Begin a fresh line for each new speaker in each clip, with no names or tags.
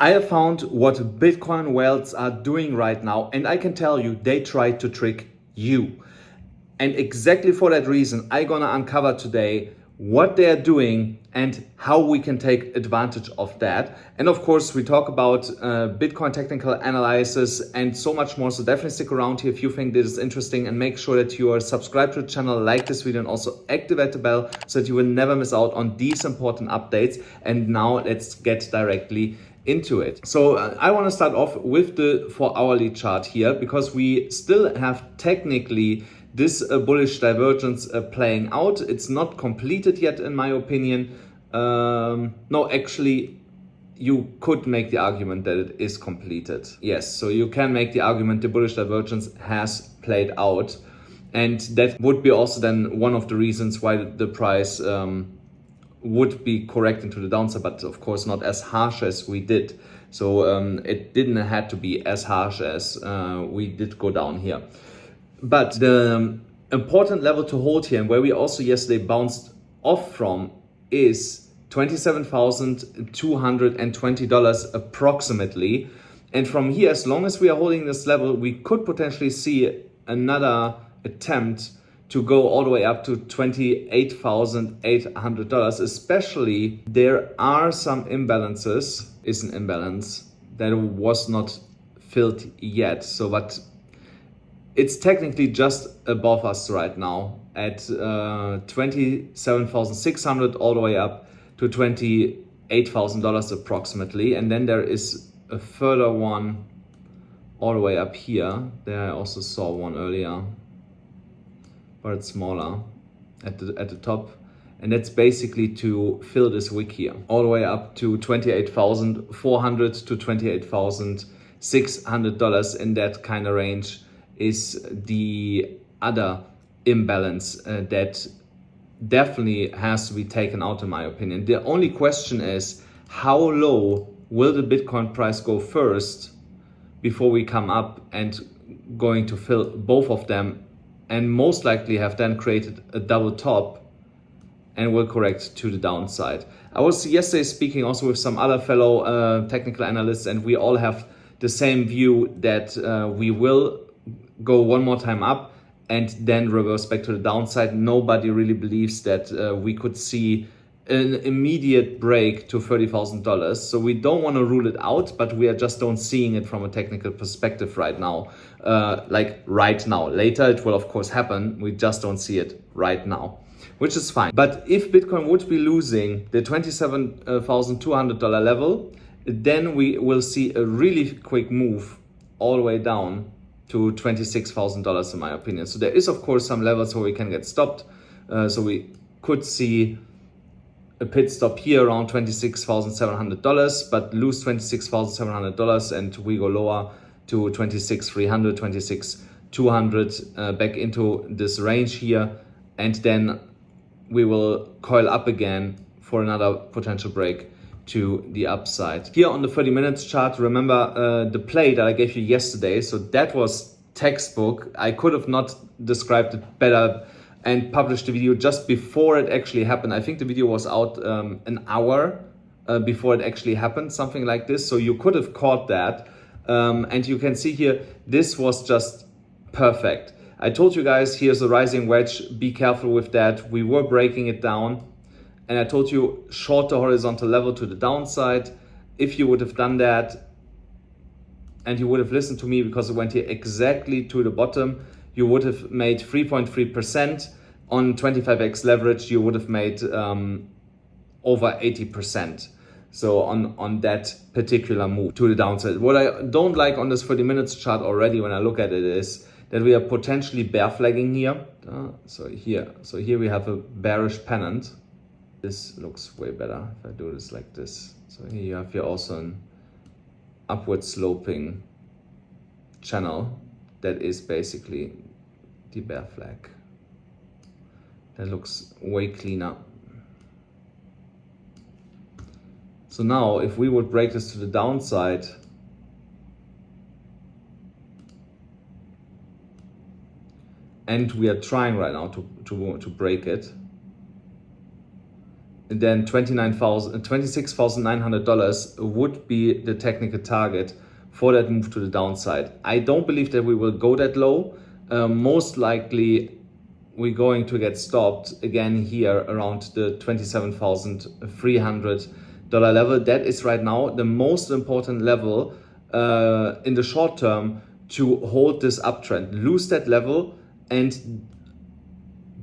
I have found what Bitcoin whales are doing right now, and I can tell you they try to trick you. And exactly for that reason, I'm gonna uncover today what they are doing and how we can take advantage of that. And of course, we talk about Bitcoin technical analysis and so much more. So definitely stick around here if you think this is interesting, and make sure that you are subscribed to the channel, like this video, and also activate the bell so that you will never miss out on these important updates. And now let's get directly into it. So I want to start off with the 4-hourly chart here, because we still have technically this bullish divergence playing out. It's not completed yet, in my opinion. No, actually, you could make the argument that it is completed. Yes, so you can make the argument the bullish divergence has played out. And that would be also then one of the reasons why the price would be correcting to the downside, but of course not as harsh as we did. So it didn't have to be as harsh as we did go down here. But the important level to hold here, and where we also yesterday bounced off from, is $27,220 approximately. And from here, as long as we are holding this level, we could potentially see another attempt to go all the way up to $28,800, especially there are some imbalances, is an imbalance that was not filled yet. So, but it's technically just above us right now at $27,600 all the way up to $28,000 approximately. And then there is a further one all the way up here. There I also saw one earlier, but it's smaller at the top. And that's basically to fill this wick here, all the way up to $28,400 to $28,600. In that kind of range is the other imbalance that definitely has to be taken out, in my opinion. The only question is, how low will the Bitcoin price go first before we come up and going to fill both of them, and most likely have then created a double top and will correct to the downside. I was yesterday speaking also with some other fellow technical analysts, and we all have the same view that we will go one more time up and then reverse back to the downside. Nobody really believes that we could see an immediate break to $30,000. So we don't want to rule it out, but we are just don't seeing it from a technical perspective right now. Like right now. Later it will of course happen. We just don't see it right now, which is fine. But if Bitcoin would be losing the $27,200 level, then we will see a really quick move all the way down to $26,000 in my opinion. So there is of course some levels where we can get stopped. So we could see a pit stop here around $26,700, but lose $26,700 and we go lower to $26,300, $26,200 back into this range here, and then we will coil up again for another potential break to the upside. Here on the 30 minutes chart, remember the play that I gave you yesterday. So that was textbook. I could have not described it better and published the video just before it actually happened. I think the video was out an hour before it actually happened, something like this. So you could have caught that. And you can see here, this was just perfect. I told you guys, here's a rising wedge. Be careful with that. We were breaking it down. And I told you, short the horizontal level to the downside. If you would have done that and you would have listened to me, because it went here exactly to the bottom, you would have made 3.3%. On 25x leverage, you would have made over 80%. So on that particular move to the downside. What I don't like on this 30 minutes chart already when I look at it is that we are potentially bear flagging here. So here we have a bearish pennant. This looks way better if I do this like this. So here you have also an upward sloping channel that is basically the bear flag. That looks way cleaner. So now if we would break this to the downside, and we are trying right now to break it, then $26,900 would be the technical target for that move to the downside. I don't believe that we will go that low. Most likely we're going to get stopped again here around the $27,300 level. That is right now the most important level in the short term to hold this uptrend. Lose that level and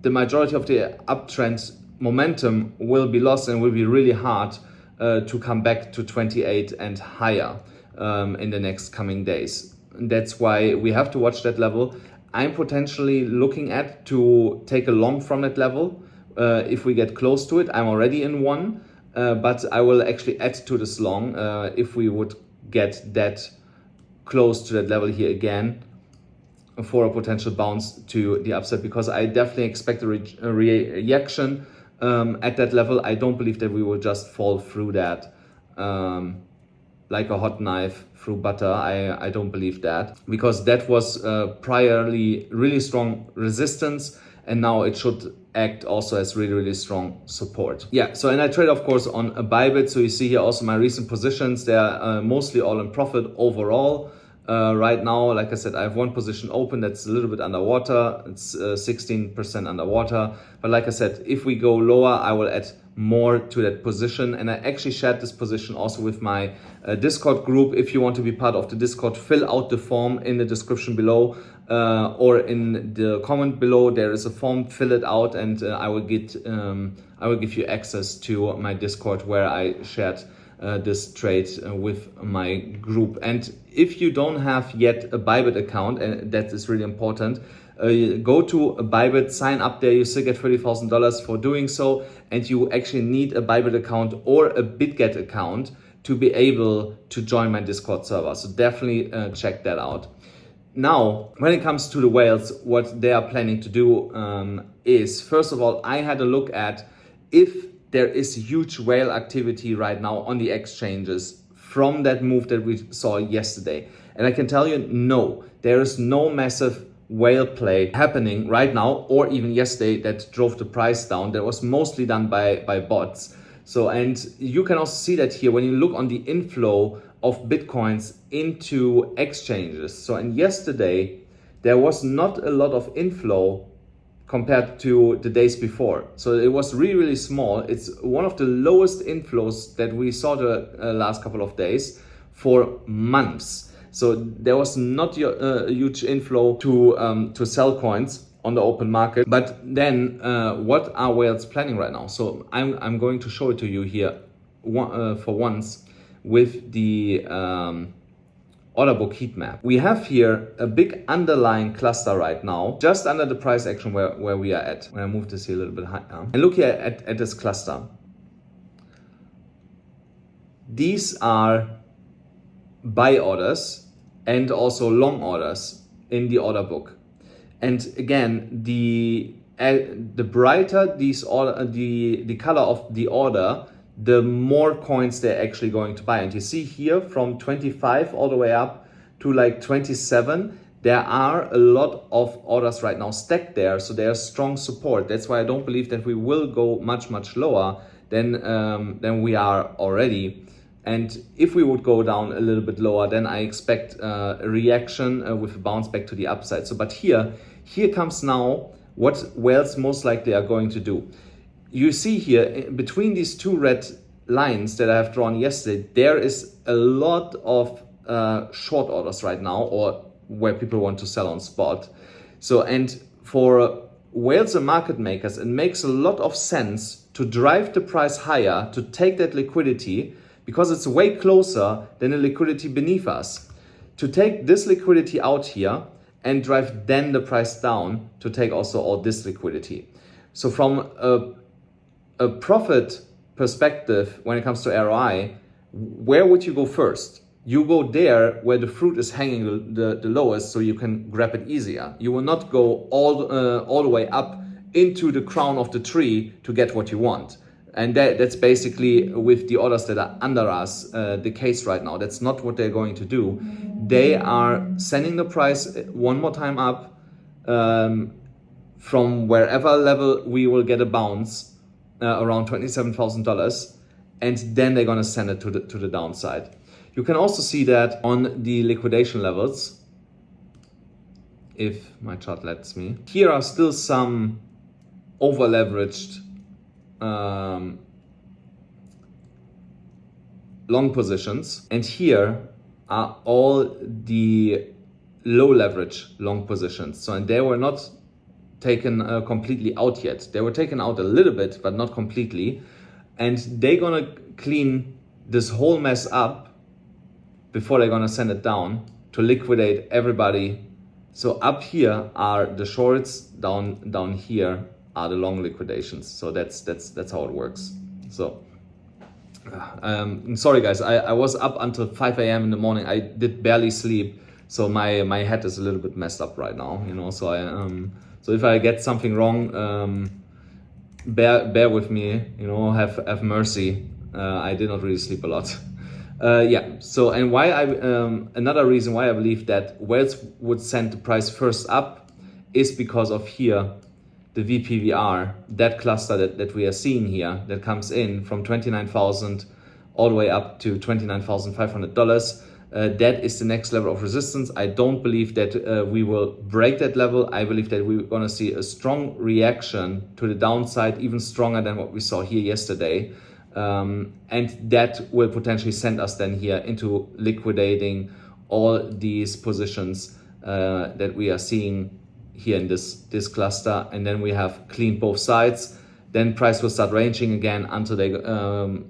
the majority of the uptrend momentum will be lost and will be really hard to come back to 28 and higher in the next coming days. And that's why we have to watch that level. I'm potentially looking at to take a long from that level. If we get close to it, I'm already in one, but I will actually add to this long if we would get that close to that level here again for a potential bounce to the upside, because I definitely expect a reaction at that level. I don't believe that we will just fall through that like a hot knife through butter. I don't believe that, because that was priorly really strong resistance, and now it should act also as really strong support. Yeah, so and I trade of course on a BYBIT. So you see here also my recent positions. They're mostly all in profit overall. Right now, like I said, I have one position open that's a little bit underwater. It's 16% underwater. But like I said, if we go lower, I will add more to that position. And I actually shared this position also with my Discord group. If you want to be part of the Discord, fill out the form in the description below or in the comment below. There is a form, fill it out, and I will give you access to my Discord where I shared this trade with my group. And if you don't have yet a BYBIT account, and that is really important, go to a BYBIT, sign up there. You still get $30,000 for doing so, and you actually need a BYBIT account or a BITGET account to be able to join my Discord server. So definitely check that out. Now, when it comes to the whales, what they are planning to do is, first of all, I had a look at if there is huge whale activity right now on the exchanges from that move that we saw yesterday. And I can tell you, no, there is no massive whale play happening right now or even yesterday that drove the price down. That was mostly done by bots. So, and you can also see that here when you look on the inflow of Bitcoins into exchanges. So, and yesterday there was not a lot of inflow compared to the days before. So it was really small. It's one of the lowest inflows that we saw the last couple of days for months. So there was not a huge inflow to sell coins on the open market. But then what are whales planning right now? So I'm going to show it to you here for once with the order book heat map. We have here a big underlying cluster right now, just under the price action where we are at. When I move this here a little bit higher, and look here at this cluster. These are buy orders and also long orders in the order book. And again, the brighter these order, the color of the order, the more coins they're actually going to buy. And you see here from 25 all the way up to like 27, there are a lot of orders right now stacked there. So there's strong support. That's why I don't believe that we will go much lower than we are already. And if we would go down a little bit lower, then I expect a reaction with a bounce back to the upside. So, but here comes now what whales most likely are going to do. You see here, between these two red lines that I have drawn yesterday, there is a lot of short orders right now, or where people want to sell on spot. So, and for whales and market makers, it makes a lot of sense to drive the price higher, to take that liquidity, because it's way closer than the liquidity beneath us. To take this liquidity out here and drive then the price down to take also all this liquidity. So from a profit perspective, when it comes to ROI, where would you go first? You go there where the fruit is hanging the lowest, so you can grab it easier. You will not go all the way up into the crown of the tree to get what you want. And that's basically with the orders that are under us the case right now. That's not what they're going to do. They are sending the price one more time up from wherever level we will get a bounce around $27,000, and then they're gonna send it to the downside. You can also see that on the liquidation levels, if my chart lets me. Here are still some over leveraged long positions, and here are all the low leverage long positions. So, and they were not taken completely out yet. They were taken out a little bit, but not completely. And they're gonna clean this whole mess up before they're gonna send it down to liquidate everybody. So up here are the shorts, down here are the long liquidations. So that's how it works. So sorry guys, I was up until 5 a.m. in the morning. I did barely sleep, so my head is a little bit messed up right now, you know. So so if I get something wrong, bear with me, you know, have mercy. I did not really sleep a lot. Yeah, so and why another reason why I believe that whales would send the price first up is because of here, the VPVR, that cluster that we are seeing here, that comes in from 29,000 all the way up to $29,500. That is the next level of resistance. I don't believe that we will break that level. I believe that we're gonna see a strong reaction to the downside, even stronger than what we saw here yesterday. And that will potentially send us then here into liquidating all these positions that we are seeing here in this cluster, and then we have cleaned both sides. Then price will start ranging again until they gonna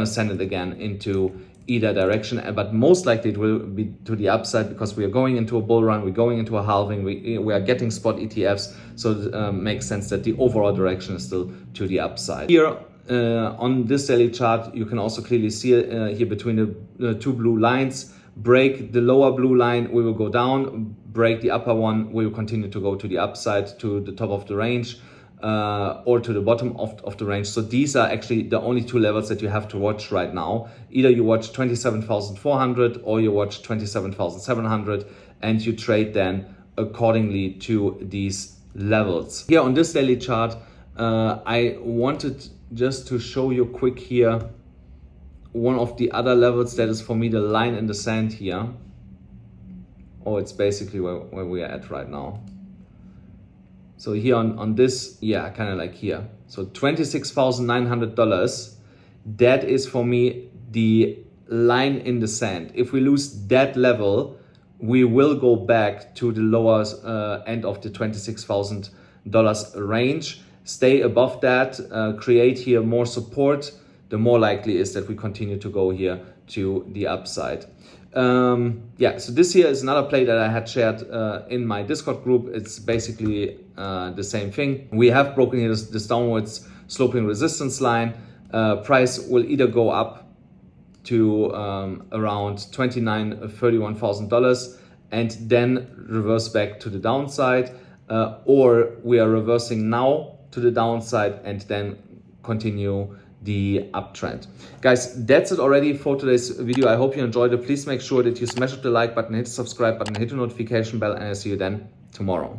send it again into either direction, but most likely it will be to the upside because we are going into a bull run, we're going into a halving, we are getting spot ETFs, so it makes sense that the overall direction is still to the upside. Here on this daily chart, you can also clearly see here between the two blue lines, break the lower blue line, we will go down, break the upper one, we will continue to go to the upside, to the top of the range, or to the bottom of the range. So these are actually the only two levels that you have to watch right now. Either you watch 27,400 or you watch 27,700, and you trade then accordingly to these levels. Here on this daily chart, I wanted just to show you quick here one of the other levels that is for me the line in the sand here. Oh, it's basically where we are at right now. So here on this, yeah, kind of like here. So $26,900, that is for me the line in the sand. If we lose that level, we will go back to the lower end of the $26,000 range. Stay above that, create here more support, the more likely is that we continue to go here to the upside. Yeah, so this here is another play that I had shared in my Discord group. It's basically the same thing. We have broken here this downwards sloping resistance line. Price will either go up to around $31,000 and then reverse back to the downside, or we are reversing now to the downside and then continue the uptrend. Guys, that's it already for today's video. I hope you enjoyed it. Please make sure that you smash the like button, hit the subscribe button, hit the notification bell, and I'll see you then tomorrow.